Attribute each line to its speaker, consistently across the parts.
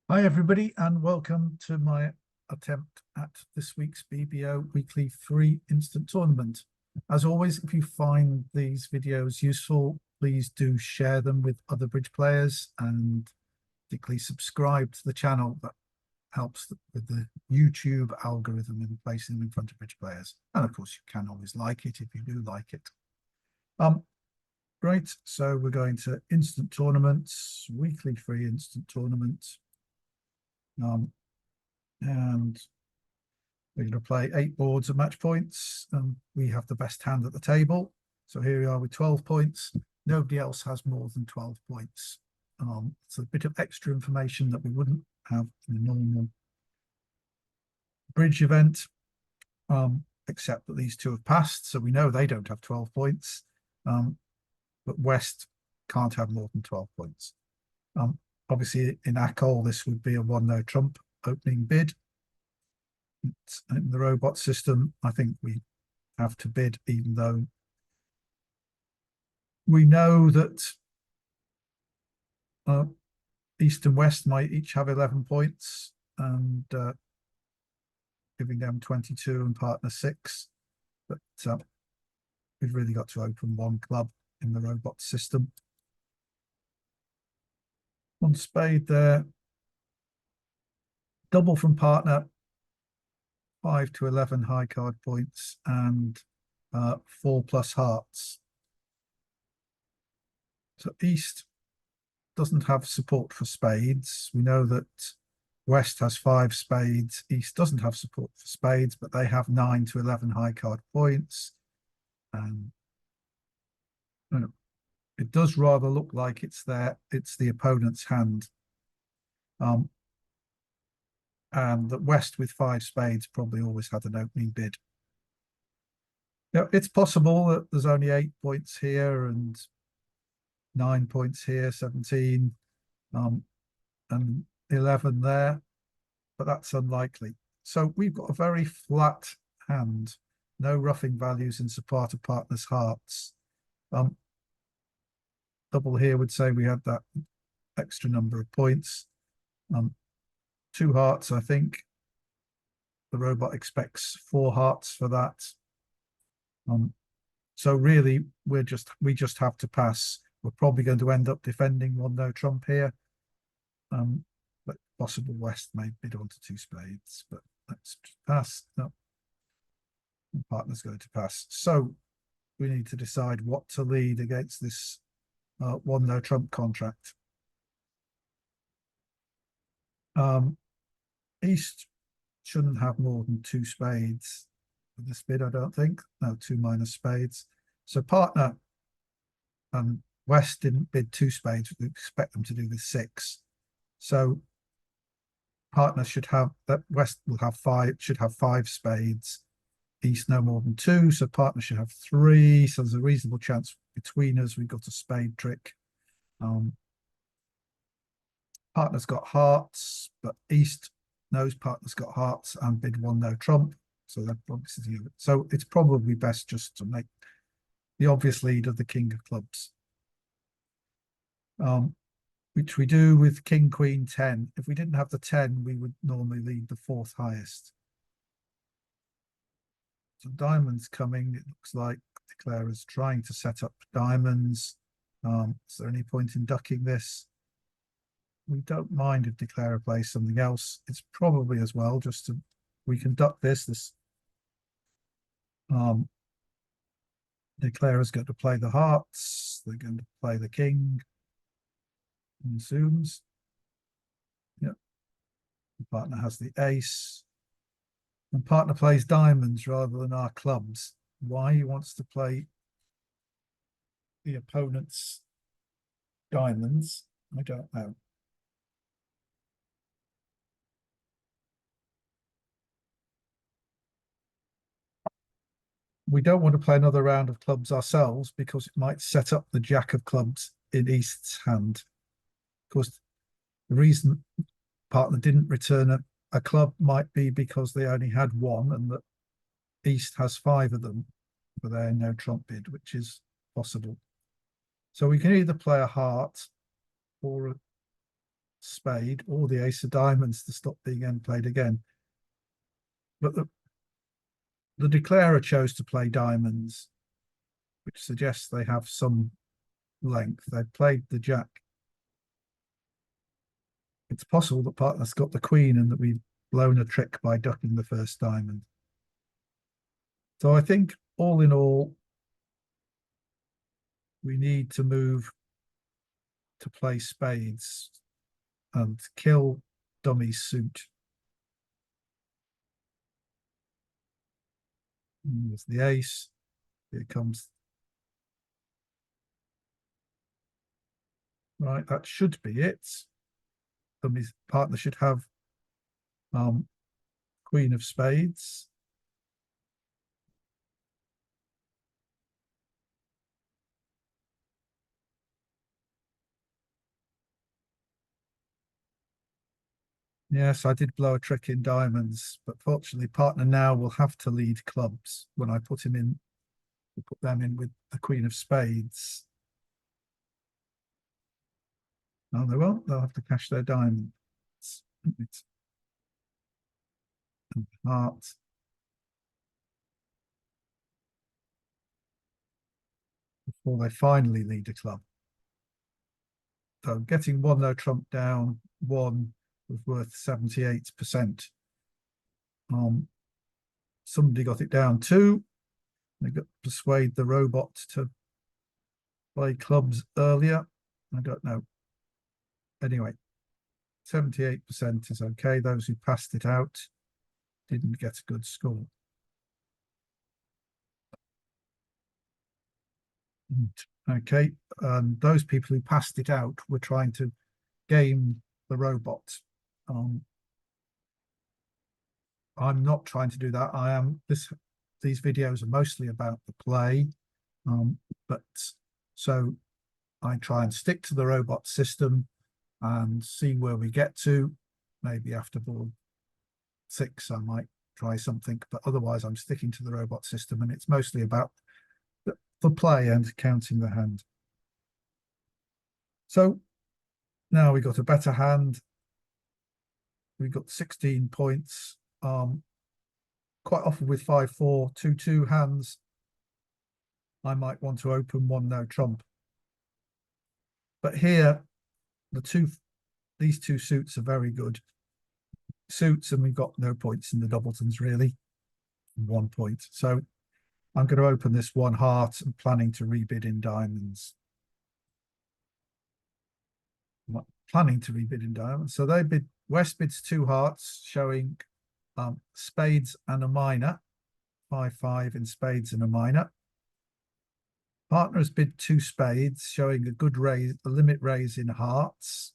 Speaker 1: Hi, everybody, and welcome to my attempt at this week's BBO weekly free instant tournament. As always, if you find these videos useful, please do share them with other bridge players and particularly subscribe to the channel. That helps with the YouTube algorithm in placing them in front of bridge players. And of course, you can always like it if you do like it. Great. So we're going to instant tournaments, weekly free instant tournaments. And we're going to play 8 boards at match points, and we have the best hand at the table. So here we are with 12 points. Nobody else has more than 12 points. It's a bit of extra information that we wouldn't have in a normal bridge event, except that these two have passed, so we know they don't have 12 points. But West can't have more than 12 points. Obviously, in ACOL, this would be a 1-no trump opening bid. In the robot system, I think we have to bid, even though we know that East and West might each have 11 points, and giving them 22 and partner 6. But we've really got to open one club in the robot system. One spade there. Double from partner. 5 to 11 high card points and 4+ hearts. So East doesn't have support for spades. We know that West has 5 spades. East doesn't have support for spades, but they have 9 to 11 high card points. And it does rather look like it's the opponent's hand. And that West with 5 spades probably always had an opening bid. Now, it's possible that there's only 8 points here and 9 points here, 17, and 11 there, but that's unlikely. So we've got a very flat hand, no roughing values in support of partners' hearts. Double here would say we had that extra number of points. 2 hearts, I think. The robot expects 4 hearts for that. So really, we just have to pass. We're probably going to end up defending 1-no trump here. But possible West may bid onto 2 spades, but let's pass. No, the partner's going to pass. So we need to decide what to lead against this 1-no trump contract. East shouldn't have more than 2 spades for this bid, I don't think. No, 2 minus spades. So partner and West didn't bid 2 spades. We expect them to do with 6. So partner should have that. West will have 5. Should have 5 spades. East no more than 2. So partner should have 3. So there's a reasonable chance between us. We've got a spade trick. Partner's got hearts, but East knows partner's got hearts and bid 1-no trump. So that obviously, so it's probably best just to make the obvious lead of the king of clubs, which we do with king, queen, 10. If we didn't have the 10, we would normally lead the 4th highest. So diamonds coming. It looks like declarer's trying to set up diamonds. Is there any point in ducking this? We don't mind if declarer plays something else. It's probably as well just to, we can duck this. Declarer's going to play the hearts. They're going to play the king. And zooms. Yep. The partner has the ace. And partner plays diamonds rather than our clubs. Why he wants to play the opponent's diamonds, I don't know. We don't want to play another round of clubs ourselves because it might set up the jack of clubs in East's hand. Of course, the reason partner didn't return a club might be because they only had 1 and that East has 5 of them for their no trump bid, which is possible. So we can either play a heart or a spade or the ace of diamonds to stop being end played again. But the declarer chose to play diamonds, which suggests they have some length. They played the jack. It's possible that partner's got the queen and that we've blown a trick by ducking the first diamond. So I think all in all, we need to move to play spades and kill dummy suit. And there's the ace. Here comes. Right, that should be it. Dummy's partner should have queen of spades. Yes, I did blow a trick in diamonds, but fortunately partner now will have to lead clubs when I put him in, put them in with the queen of spades. No, they won't. They'll have to cash their diamonds. It's heart. Before they finally lead a club. So getting one no trump down, one was worth 78%. Somebody got it down too. They got to persuade the robot to play clubs earlier. I don't know. Anyway, 78% is okay. Those who passed it out didn't get a good score. Okay, those people who passed it out were trying to game the robot. I'm not trying to do that. These videos are mostly about the play, but so I try and stick to the robot system and see where we get to. Maybe after board 6 I might try something, but otherwise I'm sticking to the robot system, and it's mostly about the play and counting the hand. So now we got a better hand. We got 16 points. Quite often with 5-4, 2-2 hands, I might want to open one no trump. But here, these two suits are very good suits, and we've got no points in the doubletons really. 1 point. So I'm going to open this one heart and planning to rebid in diamonds. Planning to rebid in diamonds. So they bid, West bids 2 hearts, showing spades and a minor, 5-5 in spades and a minor. Partner has bid 2 spades, showing a good raise, a limit raise in hearts.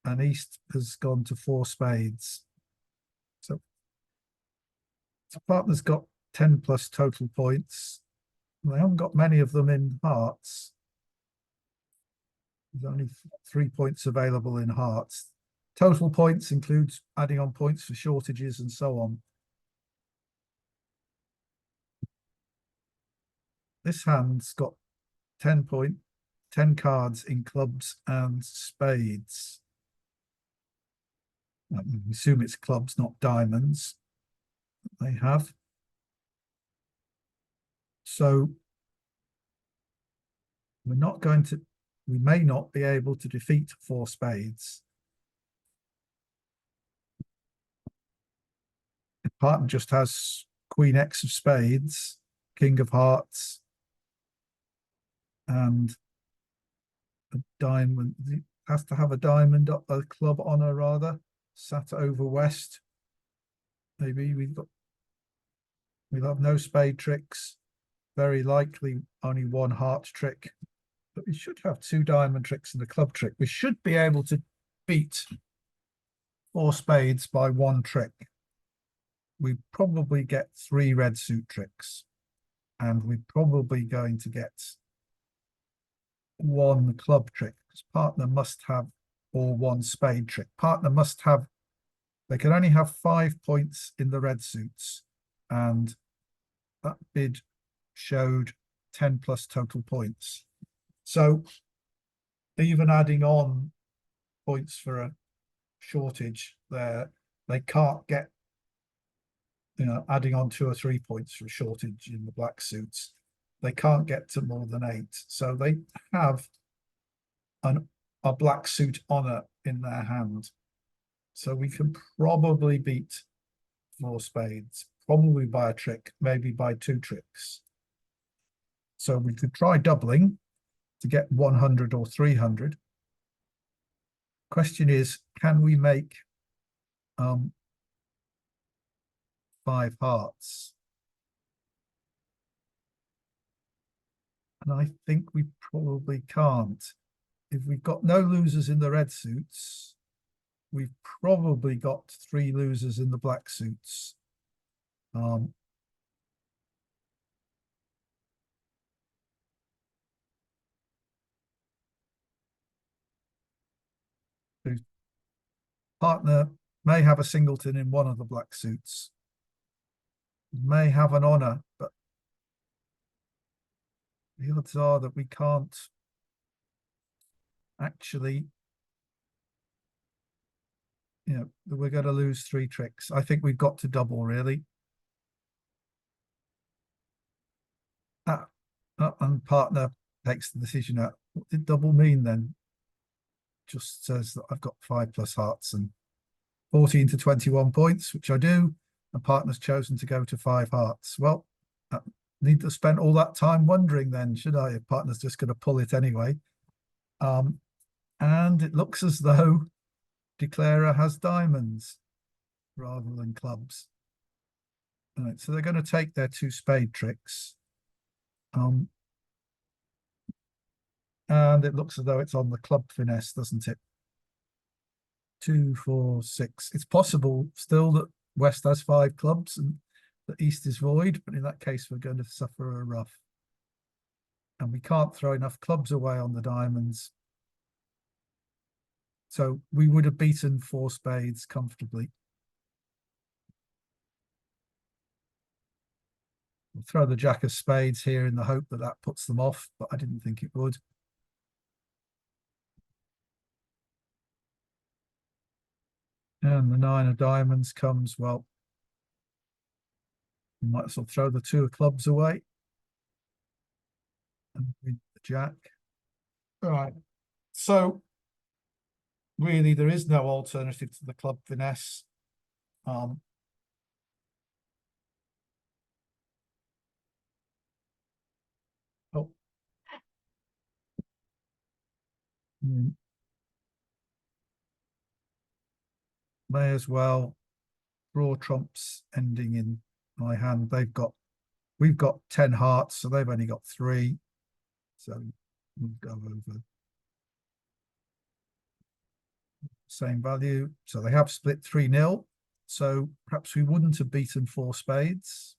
Speaker 1: And East has gone to 4 spades. So partner's got 10 plus total points. They haven't got many of them in hearts. There's only 3 points available in hearts. Total points includes adding on points for shortages and so on. This hand's got 10 cards in clubs and spades. I assume it's clubs, not diamonds. They have. So we may not be able to defeat 4 spades. The partner just has Queen X of spades, King of hearts, and a diamond. It has to have a diamond, a club honor rather, sat over West. Maybe we'll have no spade tricks. Very likely only 1 heart trick, but we should have 2 diamond tricks and a club trick. We should be able to beat 4 spades by 1 trick. We probably get 3 red suit tricks, and we're probably going to get 1 club trick, because partner must have, or 1 spade trick. Partner must have, they can only have 5 points in the red suits, and that bid showed 10 plus total points. So even adding on points for a shortage there. They can't get, adding on 2 or 3 points for a shortage in the black suits. They can't get to more than 8. So they have a black suit honor in their hand. So we can probably beat 4 spades, probably by a trick, maybe by 2 tricks. So we could try doubling to get 100 or 300. Question is, can we make 5 hearts? And I think we probably can't. If we've got no losers in the red suits, we've probably got 3 losers in the black suits. The partner may have a singleton in one of the black suits, may have an honor, but the odds are that we can't actually, that we're going to lose 3 tricks. I think we've got to double, really. And partner takes the decision out. What did double mean then? Just says that I've got 5 plus hearts and 14 to 21 points, which I do, and partner's chosen to go to 5 hearts. Well, I need to spend all that time wondering then, should I? If partner's just going to pull it anyway. And it looks as though declarer has diamonds rather than clubs. All right, so they're going to take their 2 spade tricks. And it looks as though it's on the club finesse, doesn't it? 2, 4, 6. It's possible still that West has 5 clubs and that East is void, but in that case, we're going to suffer a rough. And we can't throw enough clubs away on the diamonds. So we would have beaten 4 spades comfortably. We'll throw the jack of spades here in the hope that that puts them off, but I didn't think it would. And the 9 of diamonds comes, well, we might as well throw the 2 of clubs away. And the jack. All right. So really, there is no alternative to the club finesse. Oh, may as well draw trumps ending in my hand. We've got 10 hearts, so they've only got 3. So we'll go over same value. So they have split 3-0. So perhaps we wouldn't have beaten 4 spades.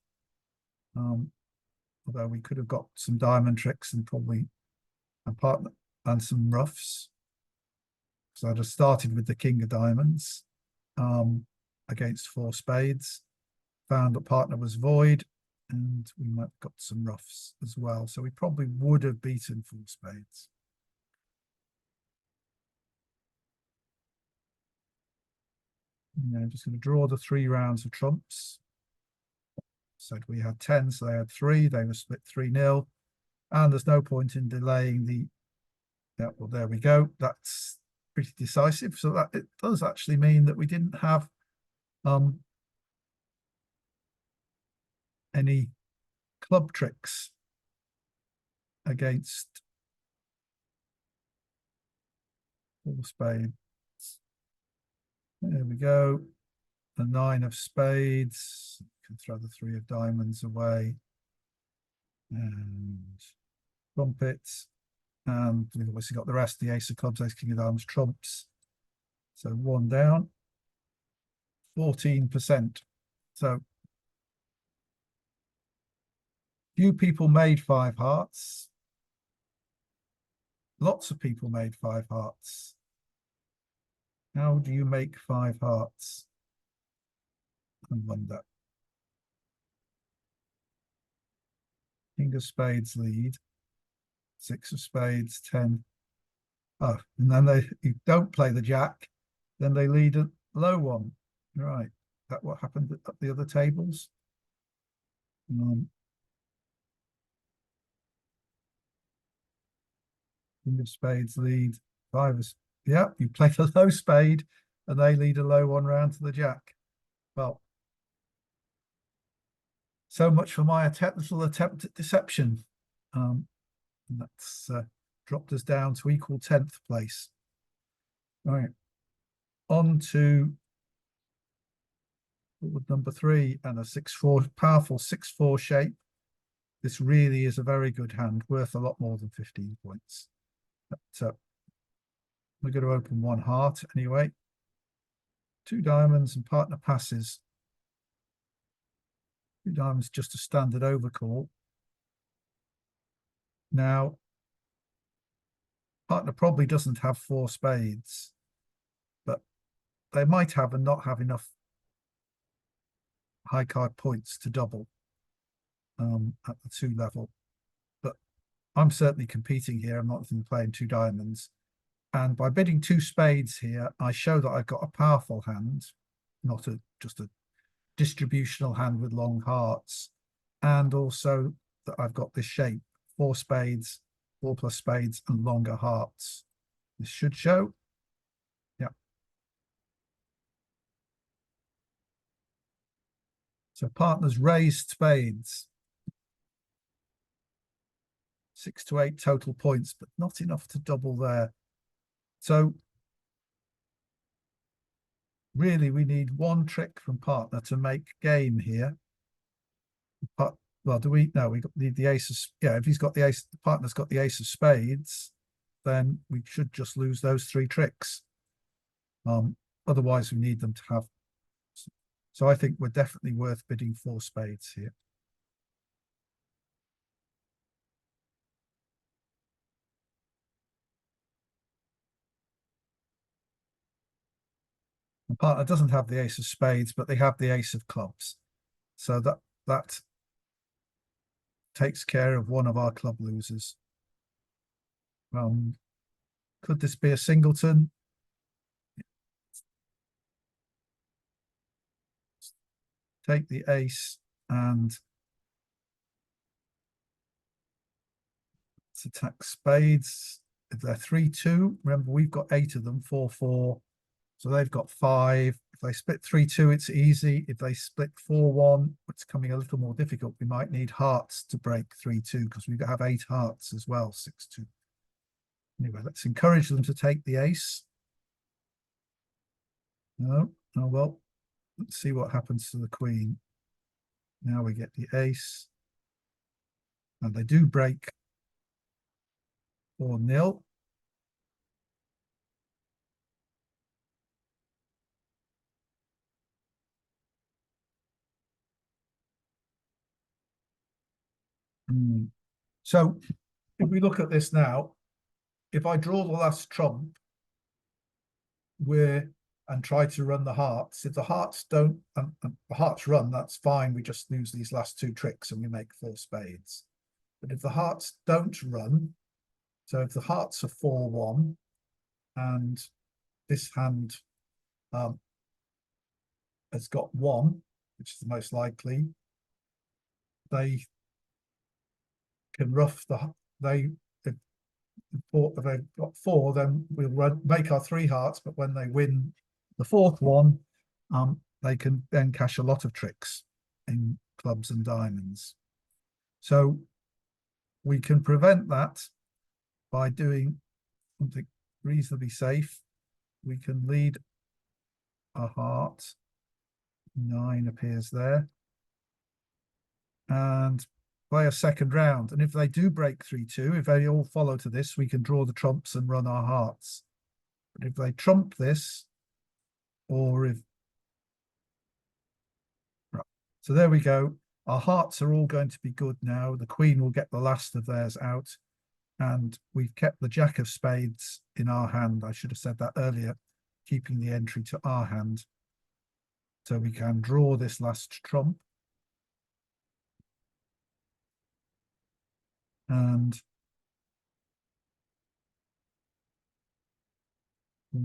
Speaker 1: Although we could have got some diamond tricks and probably a partner and some roughs. So I'd have started with the king of diamonds against 4 spades, found that partner was void, and we might have got some roughs as well. So we probably would have beaten 4 spades. I'm just going to draw the 3 rounds of trumps. So we had 10, so they had 3. They were split 3-0. And there's no point in delaying the... Yeah, well, there we go. That's pretty decisive. So that it does actually mean that we didn't have any club tricks against 4 spades. There we go. The 9 of spades. You can throw the 3 of diamonds away. And trumpets. And we've obviously got the rest, the ace of clubs, ace, king of diamonds, trumps. So 1 down. 14%. So few people made 5 hearts. Lots of people made 5 hearts. How do you make 5 hearts? I wonder. King of spades lead. 6 of spades, 10. Oh, and then you don't play the jack, then they lead a low one. Right. That what happened at the other tables? Um, King of spades lead five. Yeah, you play the low spade and they lead a low one round to the jack. Well, so much for my little attempt at deception. And that's dropped us down to equal 10th place. All right, on to number 3 and a 6-4, powerful 6-4 shape. This really is a very good hand, worth a lot more than 15 points. But we're going to open one heart anyway. 2 diamonds and partner passes. 2 diamonds, just a standard overcall. Now, partner probably doesn't have 4 spades, but they might have and not have enough high card points to double at the 2 level. But I'm certainly competing here. I'm not even playing 2 diamonds. And by bidding 2 spades here, I show that I've got a powerful hand, not just a distributional hand with long hearts, and also that I've got this shape: 4 spades, 4 plus spades, and longer hearts. This should show. Yeah. So partners raised spades. 6 to 8 total points, but not enough to double there. So really, we need one trick from partner to make game here. But, well, do we? No, we need the ace of, yeah, if he's got the ace, the partner's got the ace of spades, then we should just lose those 3 tricks. Otherwise, we need them to have. So I think we're definitely worth bidding 4 spades here. The partner doesn't have the ace of spades, but they have the ace of clubs. So that takes care of one of our club losers. Could this be a singleton? Take the ace and let's attack spades. If they're 3-2, remember we've got 8 of them, 4-4. So they've got 5. If they split 3-2, it's easy. If they split 4-1, it's coming a little more difficult. We might need hearts to break 3-2 because we have 8 hearts as well, 6-2. Anyway, let's encourage them to take the ace. No, oh well, let's see what happens to the queen. Now we get the ace. And they do break 4-0. So if we look at this now, if I draw the last trump, and try to run the hearts. If the hearts don't, the hearts run, that's fine. We just lose these last 2 tricks and we make 4 spades. But if the hearts don't run, so if the hearts are 4-1 and this hand has got 1, which is the most likely, they can rough if they've got 4, then we'll make our 3 hearts, but when they win the 4th one, they can then cash a lot of tricks in clubs and diamonds. So we can prevent that by doing something reasonably safe. We can lead a heart. 9 appears there. And play a second round. And if they do break 3-2, if they all follow to this, we can draw the trumps and run our hearts. But if they trump this, or if... Right. So there we go. Our hearts are all going to be good now. The queen will get the last of theirs out. And we've kept the jack of spades in our hand. I should have said that earlier, keeping the entry to our hand. So we can draw this last trump. And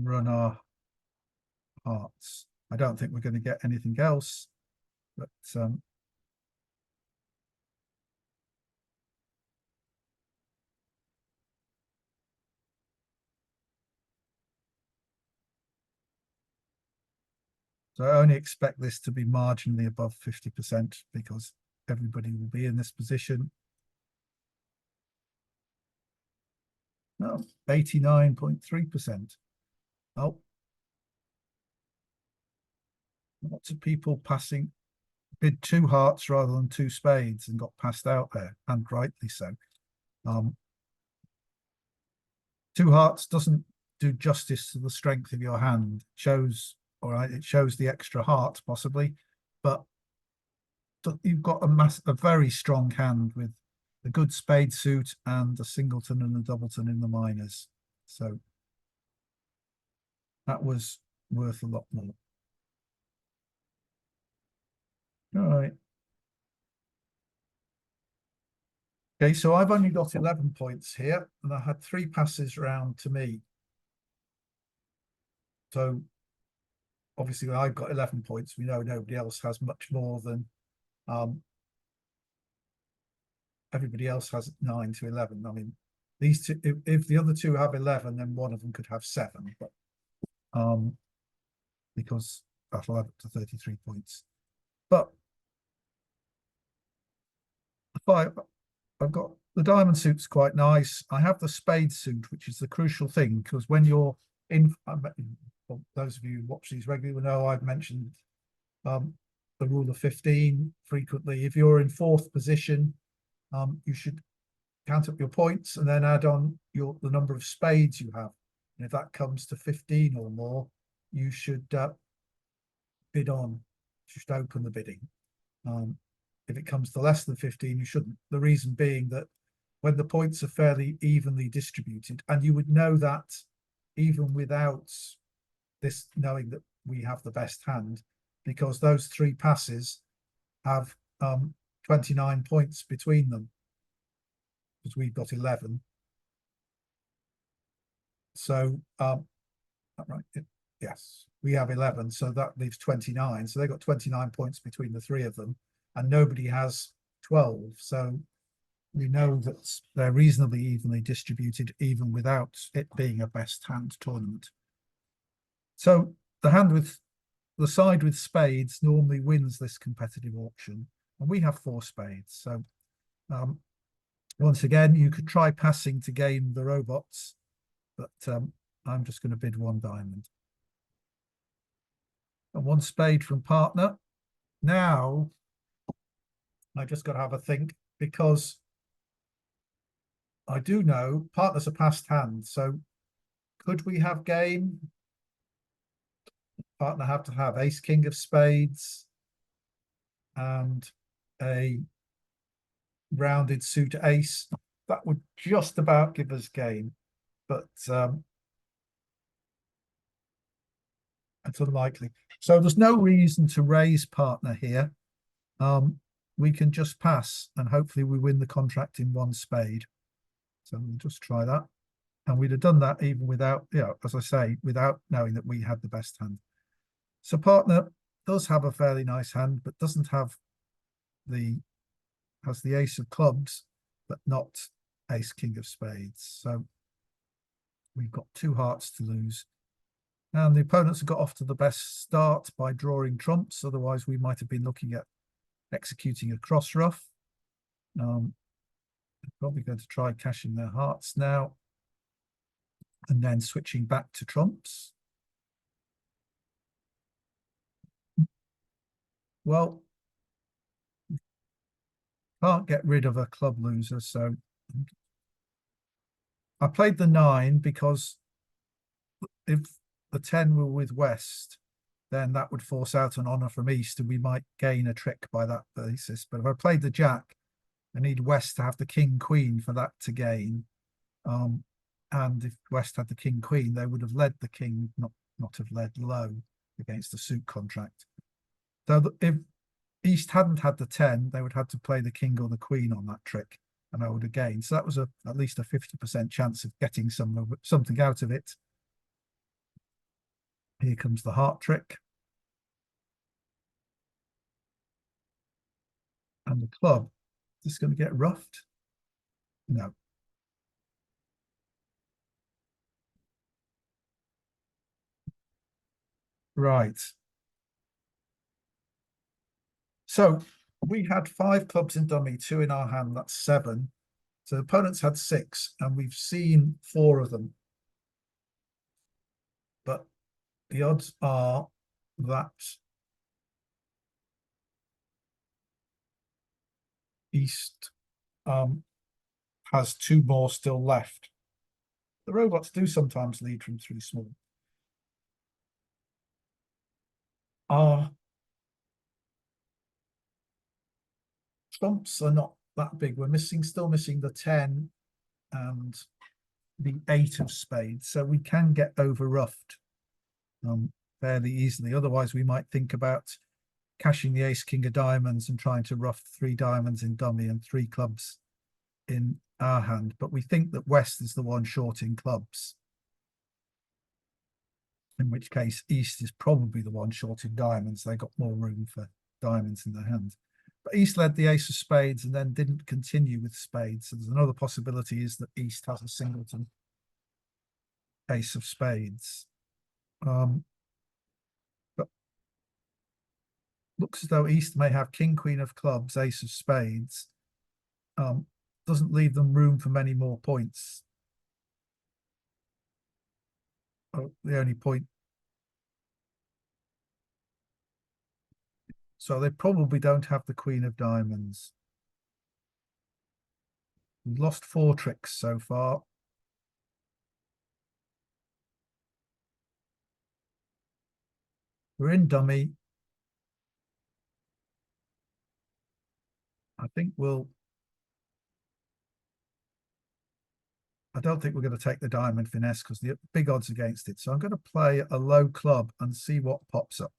Speaker 1: run our hearts. I don't think we're going to get anything else, but so I only expect this to be marginally above 50% because everybody will be in this position. No, 89.3%. Oh, lots of people bid two hearts rather than two spades and got passed out there, and rightly so. Two hearts doesn't do justice to the strength of your hand. It shows, all right, it shows the extra heart possibly, but you've got a very strong hand with a good spade suit and a singleton and a doubleton in the minors. So that was worth a lot more. All right. Okay, so I've only got 11 points here, and I had 3 passes round to me. So obviously I've got 11 points. We know nobody else has much more than everybody else has 9 to 11. I mean, these two, if the other two have 11, then one of them could have 7, but because that'll add up to 33 points. But I've got the diamond suit's quite nice. I have the spade suit, which is the crucial thing, because when you're in, well, those of you who watch these regularly will know I've mentioned the rule of 15 frequently. If you're in 4th position, you should count up your points and then add on the number of spades you have. And if that comes to 15 or more, you should bid on. You should open the bidding. If it comes to less than 15, you shouldn't. The reason being that when the points are fairly evenly distributed, and you would know that even without this knowing that we have the best hand, because those 3 passes have 29 points between them, because we've got 11. So right, yes, we have 11, so that leaves 29. So they got 29 points between the 3 of them, and nobody has 12. So we know that they're reasonably evenly distributed, even without it being a best hand tournament. So the side with spades normally wins this competitive auction, and we have 4 spades. So once again, you could try passing to gain the robots, but I'm just going to bid 1 diamond. And 1 spade from partner. Now, I just got to have a think, because I do know partner's a passed hand. So could we have game? Partner have to have ace king of spades and a rounded suit ace. That would just about give us game, but it's unlikely. So there's no reason to raise partner here. We can just pass, and hopefully we win the contract in 1 spade. So we'll just try that. And we'd have done that even without, as I say, without knowing that we had the best hand. So partner does have a fairly nice hand, but doesn't have has the ace of clubs, but not ace king of spades. So we've got 2 hearts to lose. And the opponents have got off to the best start by drawing trumps. Otherwise, we might have been looking at executing a cross ruff. Probably going to try cashing their hearts now, and then switching back to trumps. Well, can't get rid of a club loser, so I played the 9 because if the 10 were with West, then that would force out an honor from East, and we might gain a trick by that basis. But if I played the Jack, I need West to have the king queen for that to gain. And if West had the king queen, they would have led the king, not have led low against the suit contract. So if East hadn't had the 10, they would have to play the king or the queen on that trick, and I would have gained. So that was at least a 50% chance of getting something out of it. Here comes the heart trick. And the club. Is this going to get ruffed? No. Right. So we had 5 clubs in dummy, 2 in our hand, that's 7. So the opponents had 6, and we've seen 4 of them. But the odds are that East has 2 more still left. The robots do sometimes lead from 3 small. Our trumps are not that big. We're still missing the 10 and the 8 of spades, so we can get over roughed fairly easily. Otherwise, we might think about cashing the ace king of diamonds and trying to rough 3 diamonds in dummy and 3 clubs in our hand. But we think that West is the one short in clubs, in which case East is probably the one short in diamonds. They got more room for diamonds in their hand. But East led the ace of spades and then didn't continue with spades. So there's another possibility is that East has a singleton ace of spades. But looks as though East may have king, queen of clubs, ace of spades. Doesn't leave them room for many more points. Oh, the only point. So they probably don't have the queen of diamonds. We've lost 4 tricks so far. We're in dummy. I don't think we're going to take the diamond finesse because the big odds against it. So I'm going to play a low club and see what pops up.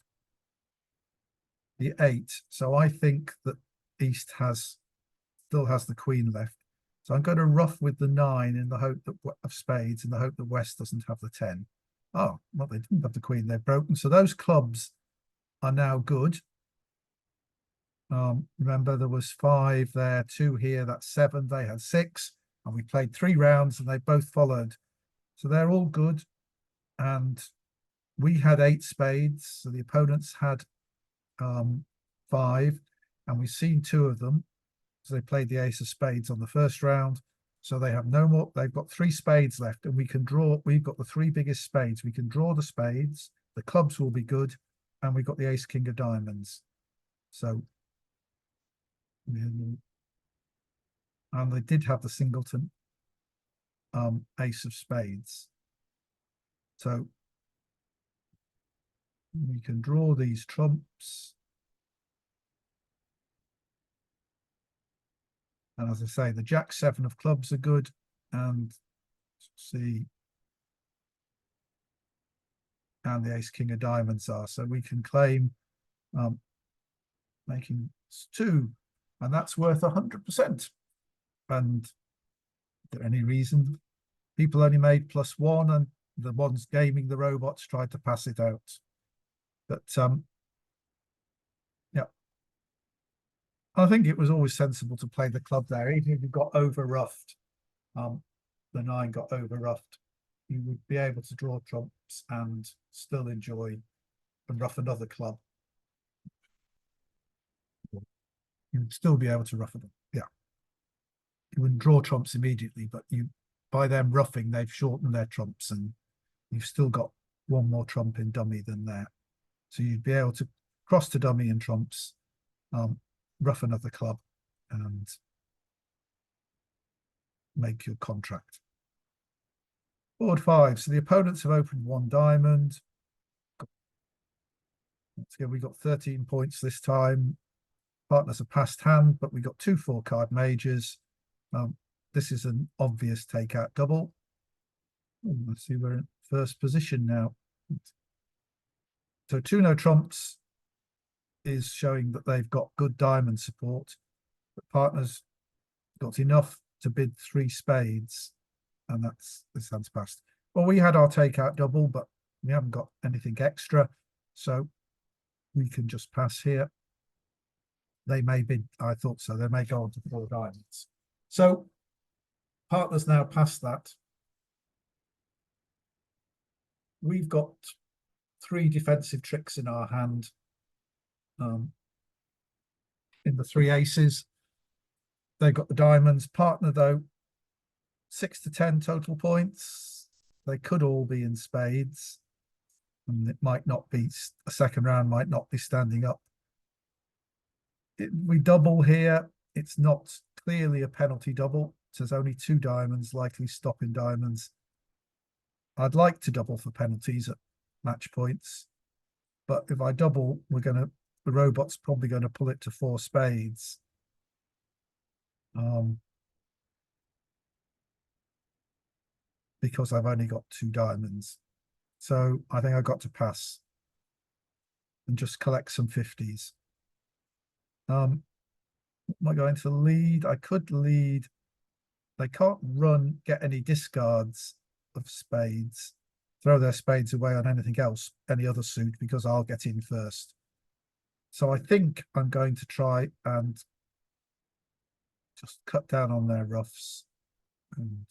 Speaker 1: The 8. So I think that East still has the queen left. So I'm going to ruff with the 9 in the hope that of spades, in the hope that West doesn't have the 10. Oh, well, they didn't have the queen. They're broken. So those clubs are now good. Remember, there was 5 there, 2 here. That's 7. They had 6, and we played 3 rounds, and they both followed. So they're all good. And we had 8 spades. So the opponents had 5, and we've seen 2 of them. So they played the ace of spades on the first round. So they have no more. They've got 3 spades left, and we can draw. We've got the 3 biggest spades. We can draw the spades. The clubs will be good, and we've got the ace king of diamonds. So, and they did have the singleton ace of spades. So we can draw these trumps. And as I say, the jack 7 of clubs are good, and see, and the ace king of diamonds are. So we can claim making 2, and that's worth 100%. And is there any reason people only made +1 and the ones gaming the robots tried to pass it out? But yeah, I think it was always sensible to play the club there, even if you got over roughed. The 9 got over roughed. You would be able to draw trumps and still enjoy and rough another club. You'd still be able to rough them. Yeah. You wouldn't draw trumps immediately, but by them roughing, they've shortened their trumps, and you've still got 1 more trump in dummy than there. So you'd be able to cross to dummy and trumps, rough another club, and make your contract. Board 5. So the opponents have opened 1 diamond. We got 13 points this time. Partners are past hand, but we got 2 4-card majors. This is an obvious takeout double. Let's see, we're in first position now. So 2 no trumps is showing that they've got good diamond support, but partners got enough to bid 3 spades, and this hand's passed. Well, we had our takeout double, but We haven't got anything extra, so we can just pass here. They may be, I thought so, they may go on to 4 diamonds. So partners now past that. We've got 3 defensive tricks in our hand. In the 3 aces, they've got the diamonds. Partner, though, 6 to 10 total points. They could all be in spades, and it might not be, a second round might not be standing up. We double here. It's not clearly a penalty double. It says only 2 diamonds, likely stopping diamonds. I'd like to double for penalties at match points, but if I double, the robot's probably going to pull it to 4 spades. Because I've only got 2 diamonds. So I think I got to pass and just collect some 50s. Am I going to lead? I could lead. They can't get any discards of spades, throw their spades away on anything else, any other suit, because I'll get in first. So I think I'm going to try and just cut down on their roughs. And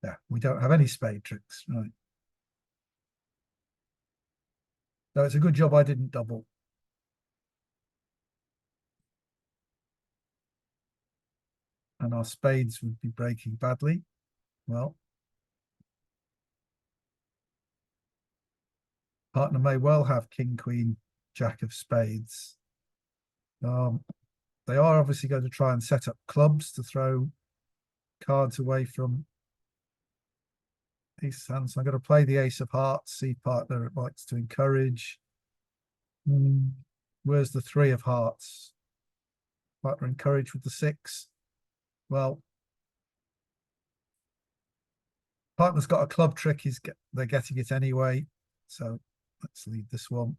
Speaker 1: yeah, we don't have any spade tricks, right? So it's a good job I didn't double. And our spades would be breaking badly. Well, partner may well have king, queen, jack of spades. They are obviously going to try and set up clubs to throw cards away from ace hands. So I'm going to play the ace of hearts, see partner likes to encourage. Where's the 3 of hearts? Partner encourage with the 6. Well, partner's got a club trick. They're getting it anyway. So let's leave this one.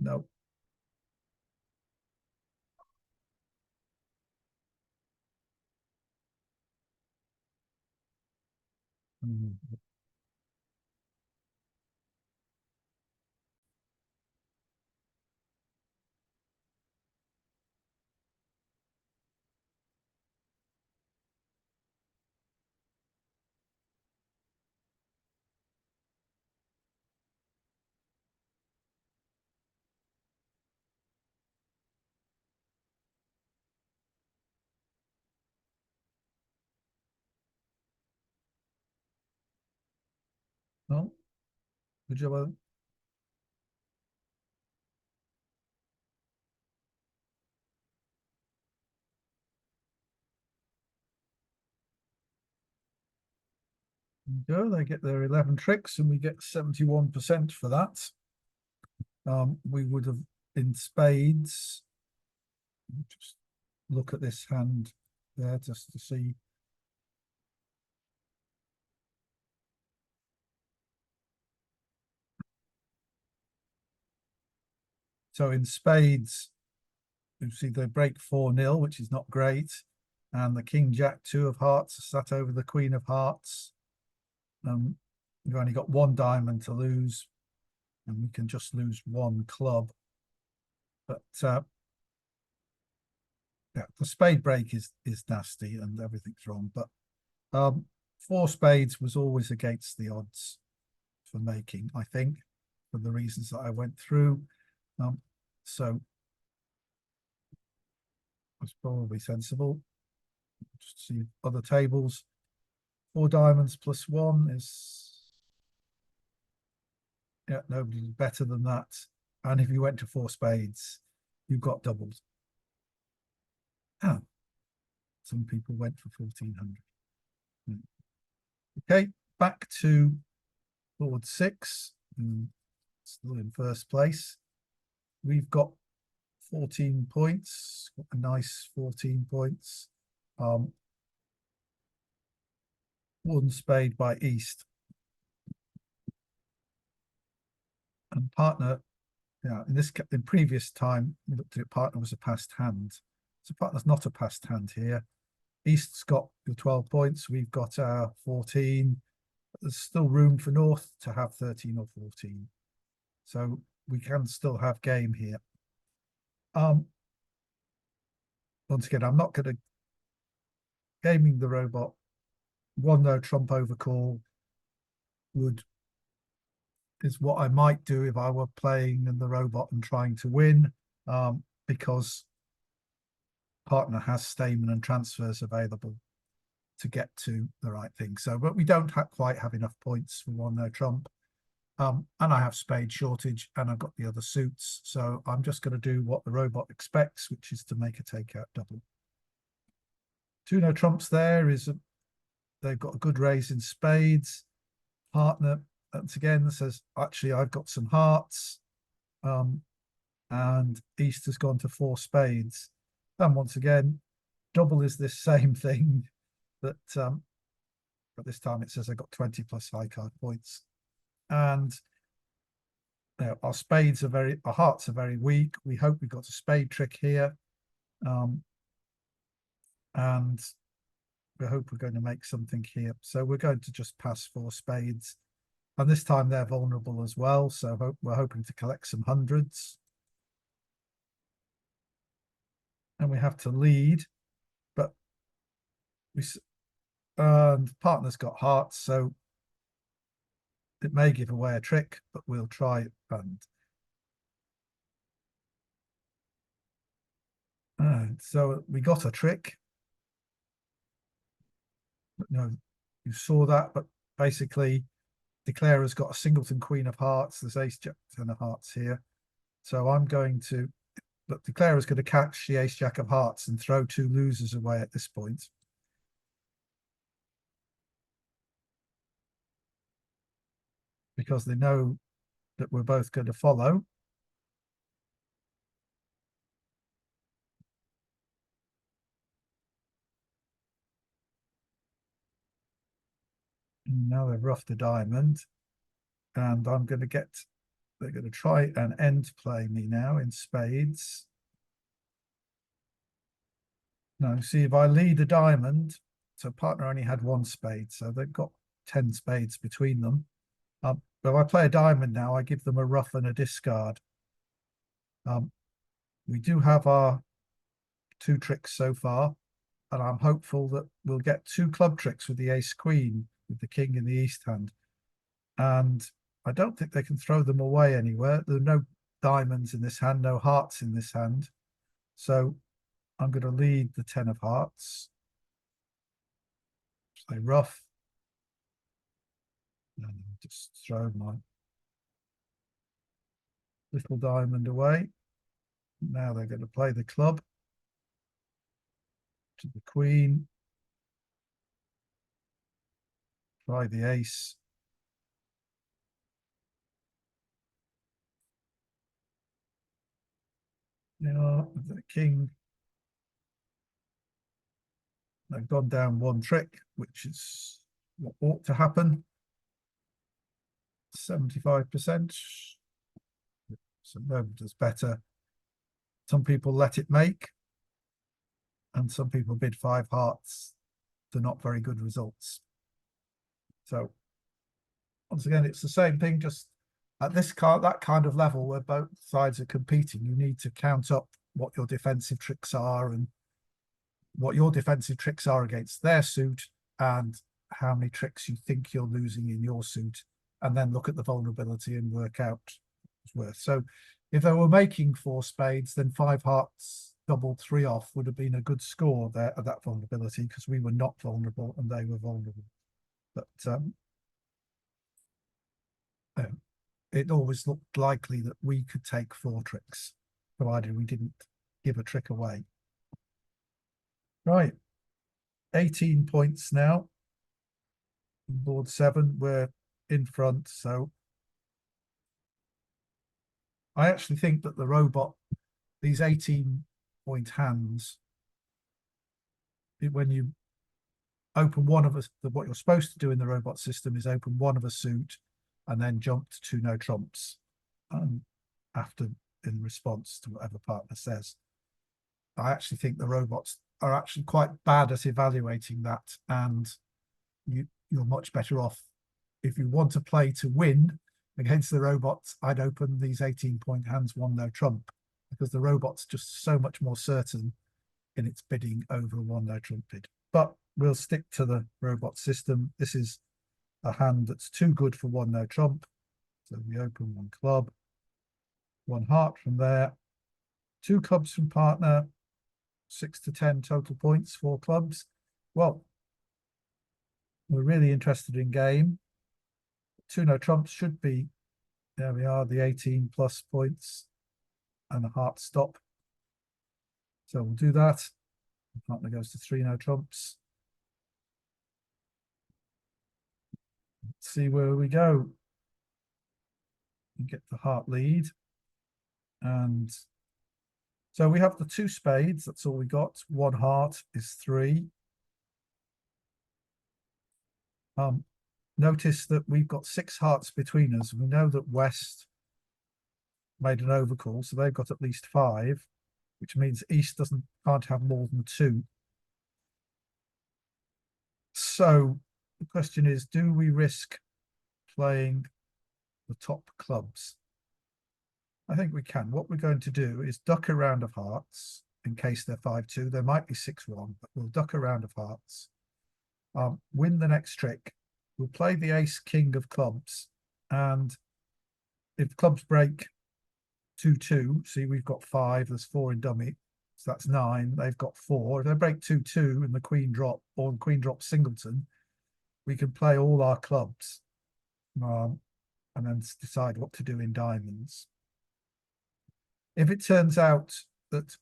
Speaker 1: No. No. Good job. Go, they get their 11 tricks and we get 71% for that. We would have in spades. Just look at this hand there just to see. So in spades, you see they break 4-0, which is not great. And the king, jack, 2 of hearts sat over the queen of hearts. We've only got 1 diamond to lose, and we can just lose 1 club. But yeah, the spade break is nasty and everything's wrong. But 4 spades was always against the odds for making, I think, for the reasons that I went through. So it's probably sensible. Just see other tables. 4 diamonds plus 1 is, yeah, nobody's better than that. And if you went to 4 spades, you got doubled. Ah, some people went for 1400. Okay, back to board 6. Still in first place. We've got 14 points, a nice 14 points. 1 spade by East. And partner, yeah, in previous time, we looked at it, partner was a passed hand. So partner's not a passed hand here. East's got the 12 points. We've got our 14. there's still room for North to have 13 or 14. So we can still have game here. Once again, I'm not going to gaming the robot. One no trump overcall is what I might do if I were playing in the robot and trying to win, because partner has Stamen and transfers available to get to the right thing. So, but we don't quite have enough points for one no trump. And I have spade shortage and I've got the other suits. So I'm just going to do what the robot expects, which is to make a takeout double. Two no trumps there is they've got a good raise in spades. Partner once again says, actually, I've got some hearts. And East has gone to 4 spades. And once again, double is this same thing that, but this time it says I got 20 plus high card points. And you know, our hearts are very weak. We hope we got a spade trick here. And we hope we're going to make something here. So we're going to just pass 4 spades. And this time they're vulnerable as well. So we're hoping to collect some hundreds. And we have to lead, but and partner's got hearts, so it may give away a trick, but we'll try. And so we got a trick. But no, you saw that, but basically Declarer's got a singleton queen of hearts. There's ace jack 10 of hearts here. So I'm going to, but Declarer's going to catch the ace jack of hearts and throw 2 losers away at this point. Because they know that we're both going to follow. And now they've roughed a diamond. And I'm going to they're going to try and end play me now in spades. No, see, if I lead a diamond, so partner only had 1 spade, so they've got 10 spades between them. But if I play a diamond now, I give them a rough and a discard. We do have our 2 tricks so far, and I'm hopeful that we'll get 2 club tricks with the ace queen, with the king in the east hand. And I don't think they can throw them away anywhere. There are no diamonds in this hand, no hearts in this hand. So I'm going to lead the 10 of hearts. Play rough. And just throw my little diamond away. Now they're going to play the club to the queen. Try the ace. Now the king. They've gone down 1 trick, which is what ought to happen. 75%. Some nobody does better. Some people let it make, and some people bid 5 hearts. They're not very good results. So once again, it's the same thing, just at that kind of level where both sides are competing, you need to count up what your defensive tricks are and what your defensive tricks are against their suit and how many tricks you think you're losing in your suit, and then look at the vulnerability and work out what's worth. So if they were making 4 spades, then 5 hearts doubled 3 off would have been a good score there at that vulnerability, because we were not vulnerable and they were vulnerable. But it always looked likely that we could take 4 tricks, provided we didn't give a trick away. Right, 18 points now. Board 7, we're in front. So I actually think that the robot, these 18-point hands, when you open one of us, what you're supposed to do in the robot system is open one of a suit and then jump to 2 no trumps after, in response to whatever partner says. I actually think the robots are actually quite bad at evaluating that, and you're much better off if you want to play to win against the robots, I'd open these 18-point hands, one no trump, because the robot's just so much more certain in its bidding over a one no trump bid. But we'll stick to the robot system. This is a hand that's too good for one no trump. So we open one club, one heart from there, two clubs from partner, 6 to 10 total points, 4 clubs. Well, we're really interested in game. Two no trumps should be, there we are, the 18 plus points and a heart stop. So we'll do that. The partner goes to 3 no trumps. Let's see where we go. We get the heart lead. And so we have the 2 spades, that's all we got. 1 heart is 3. Notice that we've got 6 hearts between us. We know that West made an overcall, so they've got at least 5, which means East can't have more than 2. So the question is, do we risk playing the top clubs? I think we can. What we're going to do is duck a round of hearts in case they're 5-2. There might be 6-1, but we'll duck a round of hearts. Win the next trick. We'll play the ace king of clubs, and if clubs break 2-2, see we've got 5, there's 4 in dummy, so that's 9, they've got 4. If they break 2-2 and the queen drop, or the queen drop singleton, we can play all our clubs and then decide what to do in diamonds. If it turns out that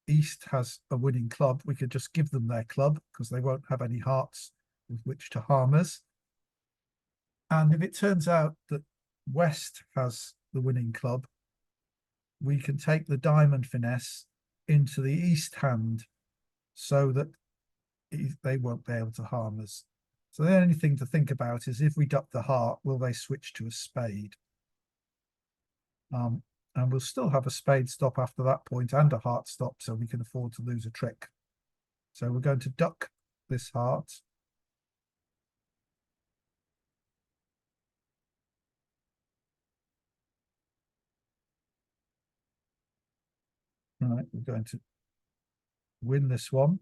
Speaker 1: East has a winning club, we could just give them their club because they won't have any hearts with which to harm us. And if it turns out that West has the winning club, we can take the diamond finesse into the East hand so that they won't be able to harm us. So the only thing to think about is if we duck the heart, will they switch to a spade? And we'll still have a spade stop after that point and a heart stop, so we can afford to lose a trick. So we're going to duck this heart. Right, we're going to win this one.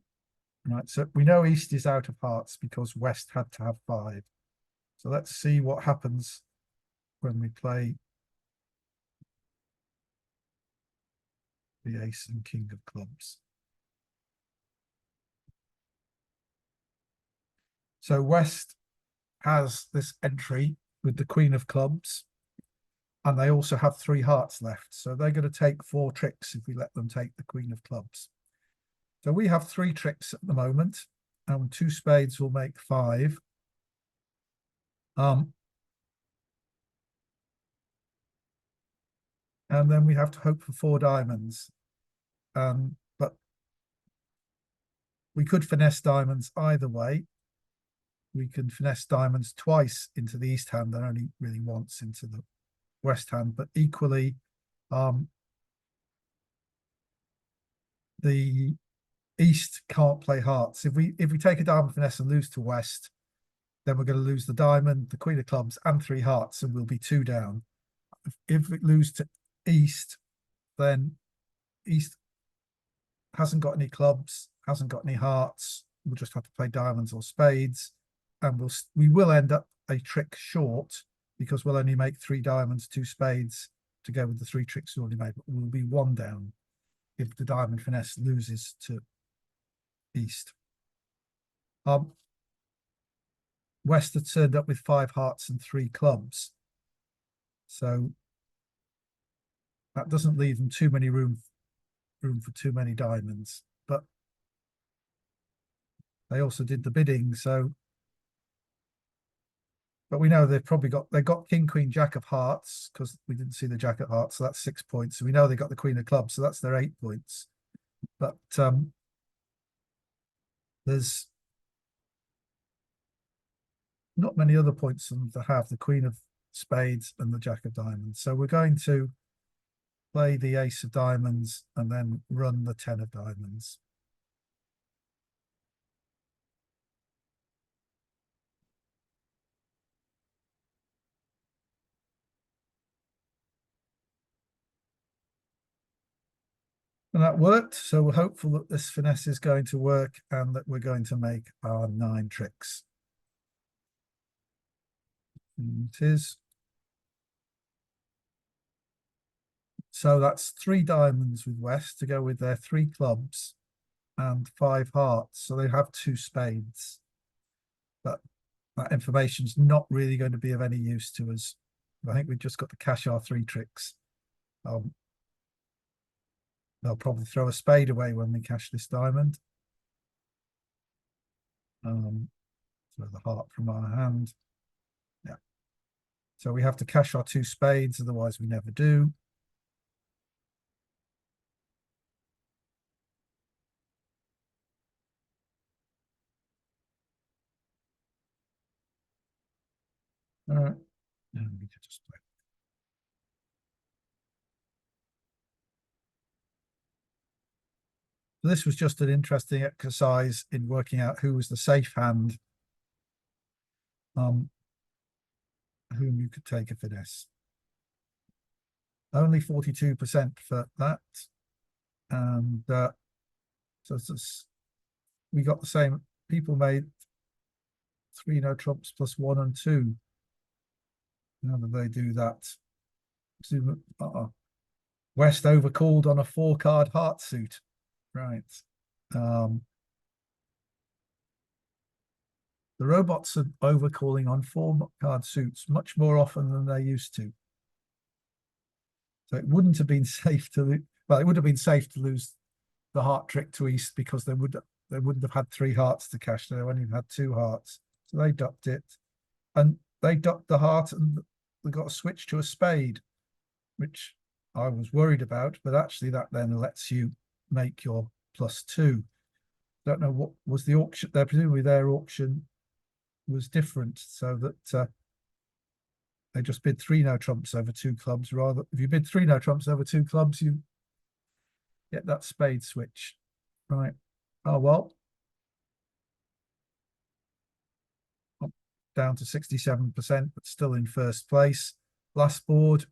Speaker 1: Right, so we know East is out of hearts because West had to have 5. So let's see what happens when we play the ace and king of clubs. So West has this entry with the queen of clubs, and they also have 3 hearts left. So they're going to take 4 tricks if we let them take the queen of clubs. So we have 3 tricks at the moment, and 2 spades will make 5. And then we have to hope for 4 diamonds. But we could finesse diamonds either way. We can finesse diamonds twice into the East hand and only really once into the West hand. But equally, the East can't play hearts. If we take a diamond finesse and lose to West, then we're going to lose the diamond, the queen of clubs, and 3 hearts, and we'll be 2 down. If we lose to East, then East hasn't got any clubs, hasn't got any hearts. We'll just have to play diamonds or spades, and we will end up a trick short because we'll only make 3 diamonds, 2 spades to go with the 3 tricks we already made. But we'll be 1 down if the diamond finesse loses to East. West had turned up with 5 hearts and 3 clubs, so that doesn't leave them too many room for too many diamonds. But they also did the bidding, so. But we know they got king, queen, jack of hearts because we didn't see the jack of hearts, so that's 6 points. So we know they got the queen of clubs, so that's their 8 points. But there's not many other points for them to have, the queen of spades and the jack of diamonds. So we're going to play the ace of diamonds and then run the 10 of diamonds. And that worked. So we're hopeful that this finesse is going to work and that we're going to make our 9 tricks. And it is. So that's 3 diamonds with West to go with their 3 clubs and 5 hearts. So they have 2 spades. But that information's not really going to be of any use to us. I think we've just got to cash our 3 tricks. They'll probably throw a spade away when we cash this diamond. Throw the heart from our hand. Yeah. So we have to cash our 2 spades, otherwise we never do. All right. And we could just play. So this was just an interesting exercise in working out who was the safe hand, whom you could take a finesse. Only 42% for that. And so we got the same. People made 3 no trumps plus 1 and 2. How did they do that? West overcalled on a 4-card heart suit. Right. The robots are overcalling on 4-card suits much more often than they used to. So it wouldn't have been safe to, well, it would have been safe to lose the heart trick to East because they wouldn't have had 3 hearts to cash. They only had 2 hearts. So they ducked it. And they ducked the heart and they got a switch to a spade, which I was worried about, but actually that then lets you make your +2. Don't know what was the auction there. Presumably their auction was different, so that they just bid 3 no trumps over 2 clubs. Rather, if you bid 3 no trumps over 2 clubs, you get that spade switch. Right. Oh well. Down to 67%, but still in first place. Last board,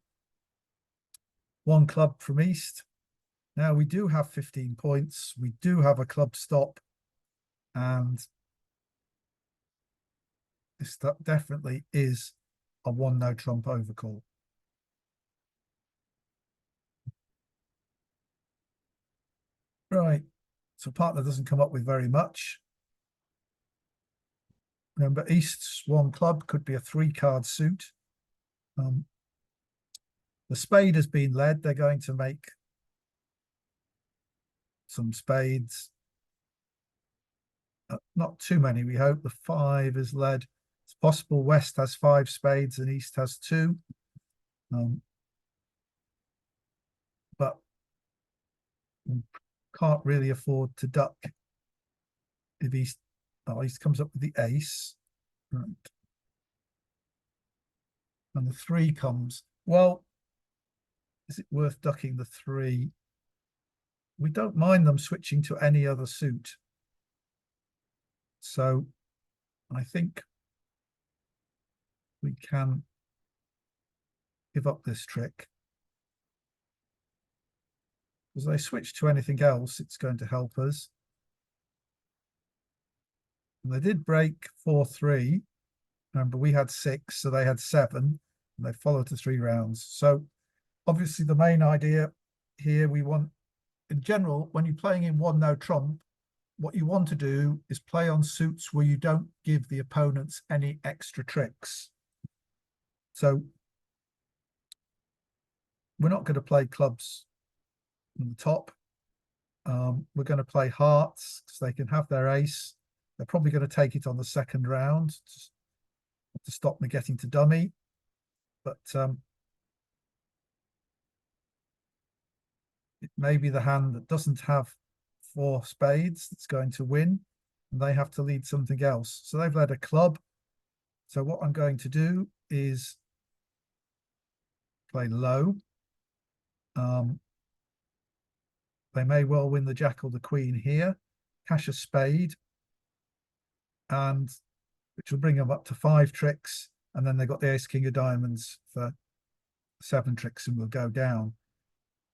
Speaker 1: 1 club from East. Now we do have 15 points. We do have a club stop, and this definitely is a 1 no trump overcall. Right. So partner doesn't come up with very much. Remember, East's 1 club could be a 3-card suit. The spade has been led. They're going to make some spades. Not too many, we hope. The 5 is led. It's possible West has 5 spades and East has 2. But we can't really afford to duck if East comes up with the ace. Right. And the 3 comes. Well, is it worth ducking the 3? We don't mind them switching to any other suit. So I think we can give up this trick. Because they switch to anything else, it's going to help us. And they did break 4-3. Remember, we had 6, so they had 7. And they followed to 3 rounds. So obviously the main idea here, we want, in general, when you're playing in 1 no trump, what you want to do is play on suits where you don't give the opponents any extra tricks. So we're not going to play clubs on the top. We're going to play hearts because they can have their ace. They're probably going to take it on the 2nd round to stop me getting to dummy. But it may be the hand that doesn't have 4 spades that's going to win, and they have to lead something else. So they've led a club. So what I'm going to do is play low. They may well win the jack or the queen here, cash a spade, and which will bring them up to 5 tricks, and then they've got the ace king of diamonds for 7 tricks and we'll go down.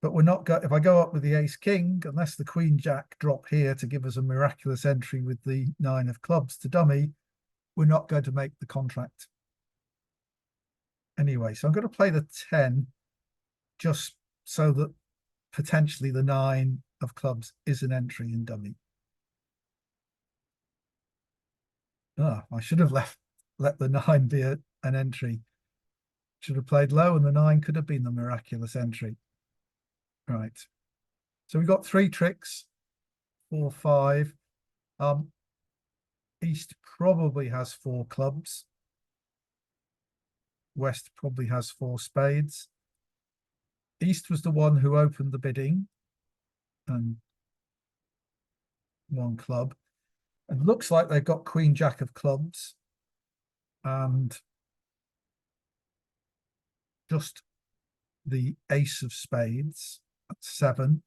Speaker 1: but we're not going, if I go up with the ace king, unless the queen jack drop here to give us a miraculous entry with the 9 of clubs to dummy, we're not going to make the contract. Anyway, so I'm going to play the 10 just so that potentially the 9 of clubs is an entry in dummy. Oh, I should have let the 9 be an entry. Should have played low, and the 9 could have been the miraculous entry. Right. So we've got 3 tricks, 4, 5. East probably has 4 clubs. West probably has 4 spades. East was the one who opened the bidding and 1 club. It looks like they've got queen jack of clubs and just the ace of spades at 7.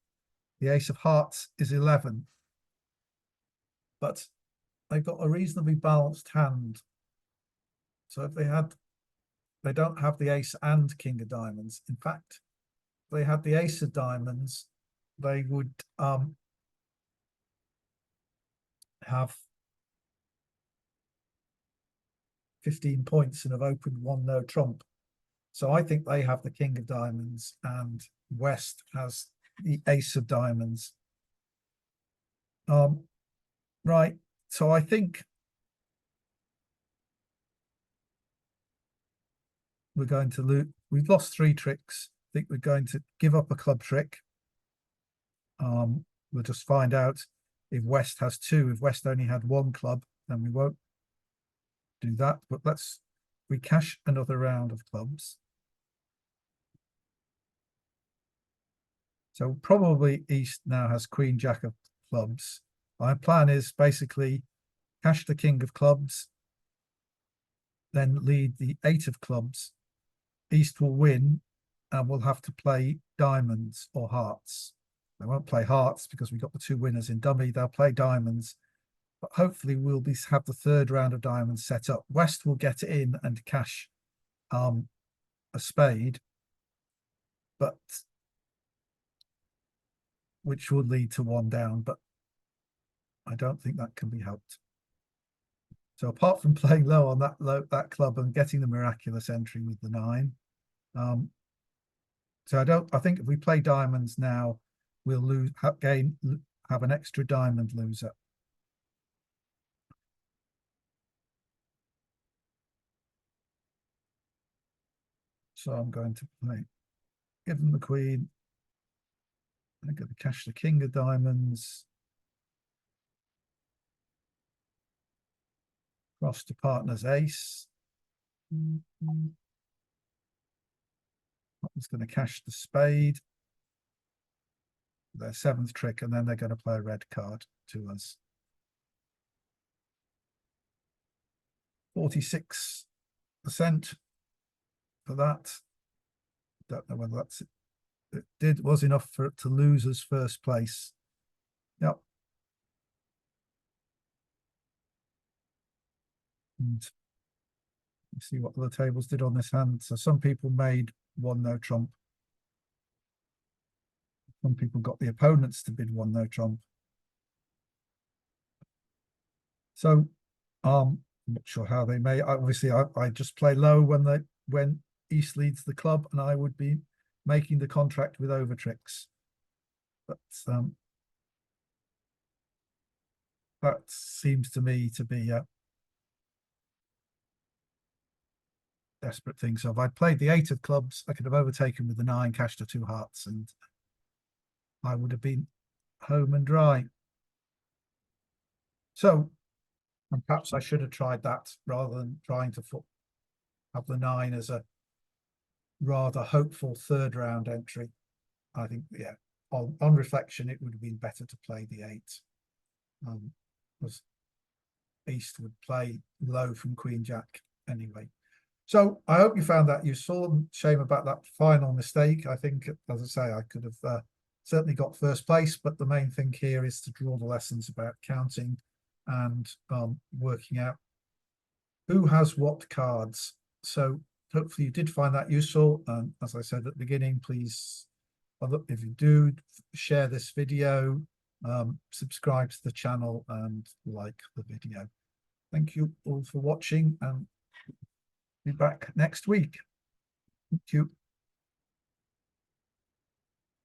Speaker 1: The ace of hearts is 11. But they've got a reasonably balanced hand. So if they don't have the ace and king of diamonds. In fact, if they had the ace of diamonds, they would have 15 points and have opened 1 no trump. So I think they have the king of diamonds and West has the ace of diamonds. Right. So I think we're going to lose. We've lost 3 tricks. I think we're going to give up a club trick. We'll just find out if West has 2. If West only had 1 club, then we won't do that. But we cash another round of clubs. So probably East now has queen jack of clubs. My plan is basically cash the king of clubs, then lead the 8 of clubs. East will win and we'll have to play diamonds or hearts. They won't play hearts because we've got the 2 winners in dummy. They'll play diamonds, but hopefully we'll have the 3rd round of diamonds set up. West will get in and cash a spade, but which will lead to 1 down, but I don't think that can be helped. So apart from playing low on that club and getting the miraculous entry with the 9, so I think if we play diamonds now, we'll have an extra diamond loser. So I'm going to give them the queen. I'm going to cash the king of diamonds. Cross to partner's ace. I'm just going to cash the spade. Their 7th trick, and then they're going to play a red card to us. 46% for that. Don't know whether it was enough for it to lose us 1st place. Yep. And see what the tables did on this hand. So some people made 1 no trump. Some people got the opponents to bid 1 no trump. So I'm not sure how they may. Obviously, I just play low when East leads the club, and I would be making the contract with over tricks. But that seems to me to be a desperate thing. So if I'd played the 8 of clubs, I could have overtaken with the 9, cashed to 2 hearts, and I would have been home and dry. So, and perhaps I should have tried that rather than trying to have the 9 as a rather hopeful 3rd round entry. I think, yeah, on reflection, it would have been better to play the 8. Because East would play low from queen jack anyway. So I hope you found that useful. Shame about that final mistake. I think, as I say, I could have certainly got 1st place, but the main thing here is to draw the lessons about counting and working out who has what cards. So hopefully you did find that useful. And as I said at the beginning, please If you do, share this video, subscribe to the channel and like the video. Thank you all for watching, and be back next week. Thank you.